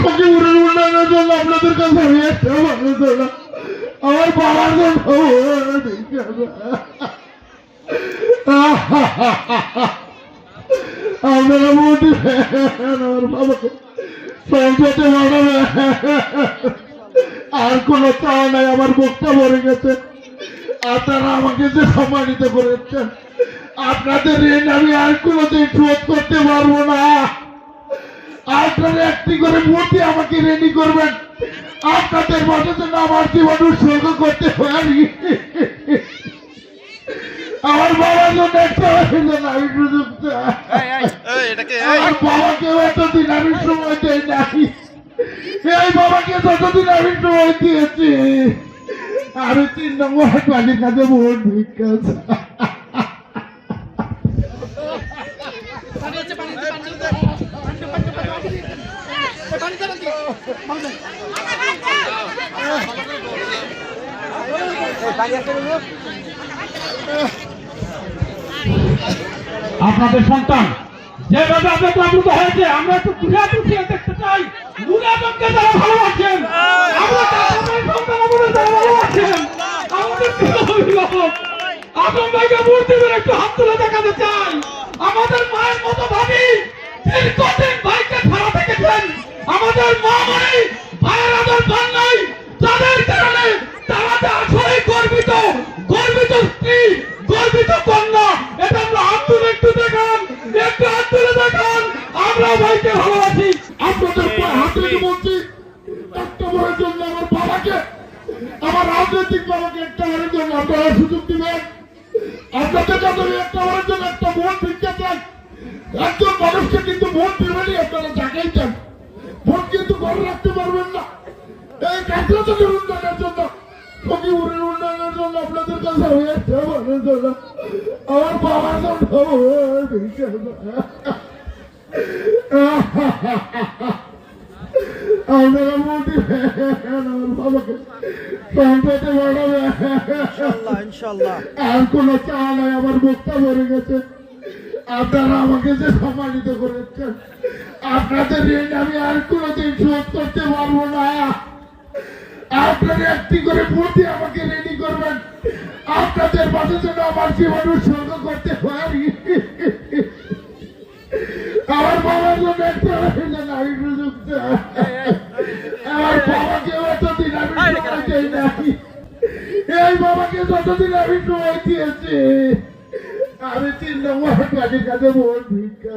ফকিরের উন্নয়নের জন্য আপনাদের কাছে আমি একটা মানুষ না, আমার বাবার জন্য আপনারা ভোট দিবেন, আমার বাবাকে সংসদে বানাবে। আর কোনো চাওয়া নাই, আমার বুকটা ভরে গেছে। আপনারা আমাকে যে সম্মানিত করেছেন, আপনাদের ঋণ আমি আর কোনোদিন শোধ করতে পারবো না। আপনারা একটি করে মূর্তি আমাকে রেডি করবেন, আপনাদের মধ্যে জন্য আমার জীবন উৎসর্গ করতে পারি। আমার বাবার জন্য একটা আমি সুযোগ আমার বাবাকেও এতদিন আমি সময় দেই নাই। এই বাবাকে যতদিন আমি সময় দিয়েছি, আমি 3 নম্বর পানির কাছে ভোট ভিক্ষা আপনাদের সন্তান যেভাবে আপনাকে আপ্লুত হয়েছে, আমরা একটু তুলে দেখতে চাই। মুনাফিককে যারা ভালোবাসেন, আমরা আপনাদের সন্তান আমাদের যারা ভালোবাসেন, আমাদের অভিভাবক আপন ভাইকে মূর্তি করে একটু হাত তুলে দেখাতে চাই। আমাদের মায়ের মতো ভাবি দীর্ঘদিন ভাইকে ছাড়া থেকেছেন। আমাদের মা মানে ভাইয়ের আদর পান নাই, তাদের কারণে তারা যে আসলে গর্বিত, গর্বিত স্ত্রী, গর্বিত কন্যা। এটা আমরা হাত তুলে একটু দেখান, একটু হাত তুলে দেখান। আমরা ভাইকে ভালোবাসি। আপনাদের হাতে বলছি, একটা বড়ের জন্য আমার বাবাকে, আমার রাজনৈতিক বাবাকে একটা বড়ের জন্য আপনারা সুযোগ দিবেন। আপনাদের কাছে একটা বড়ের জন্য একটা ভোট ভিক্ষা চান। একজন মানুষকে কিন্তু ভোট দিবেনই, আপনারা জায়গায় চান, ভোট কিন্তু ঘরে রাখতে পারবেন না। এই কাজের উন্নয়নের জন্য, ফকিরের উন্নয়নের জন্য আপনাদের কাছে আমি একটা বড়ের জন্য, আমার বাবার জন্য ভোট ভিক্ষা আপনারা ভোট দিবেন, আমার বাবাকে সংসদে বানাবে। আর কোনো চাওয়া নাই, আমার বুকটা ভরে গেছে। আপনারা আমাকে যে সম্মানিত করেছেন, আপনাদের ঋণ আমি আর কোনোদিন শোধ করতে পারবো না। আপনারা একটি করে মূর্তি আমাকে রেডি করবেন, আপনাদের মাঝে যেন আমার জীবন উৎসর্গ করতে পারি। আমার বাবার জন্য একটা আমি সুযোগ আমার বাবাকেও এতদিন আমি সময় দেই নাই। এই বাবাকে যতদিন আমি সময় দিয়েছি, আমি 3 নম্বর পানির কাছে ভোট ভিক্ষা